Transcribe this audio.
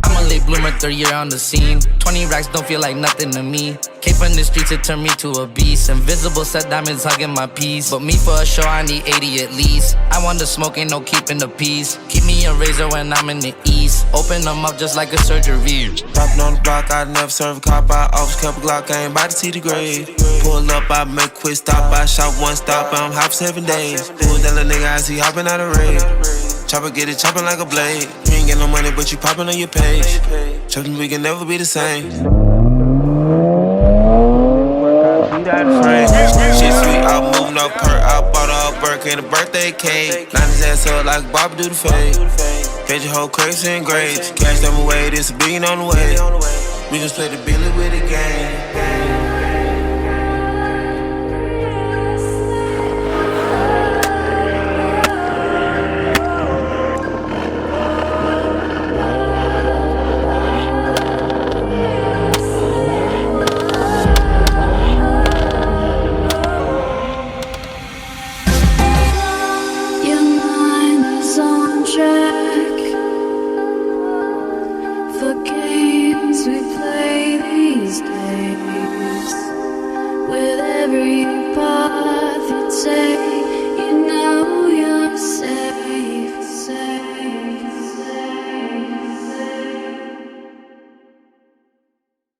I'm a late bloomer, third year on the scene. 20 racks don't feel like nothing to me. Came from the streets, it turned me to a beast. Invisible set diamonds hugging my piece. But me for a show, I need 80 at least. I want the smoke, ain't no keeping the peace. Keep me a razor when I'm in the east. Open them up just like a surgery. Poppin' on the block, I never serve a cop. I always kept a Glock, I ain't about to see the grave. Pull up, I make a quick stop. I shot one stop, I'm hop 7 days. Who that little nigga I see hopping out of raid? Chopper get it chopping like a blade. You ain't get no money, but you popping on your page. Chopping, we can never be the same. Shit sweet, I moved no perk. I bought a Burke and a birthday cake. Line his ass up like Bob do the fade. Catch your whole crazy and grades. Cash them away, this a billion on the way. We just play the Billy with the game. With every path you take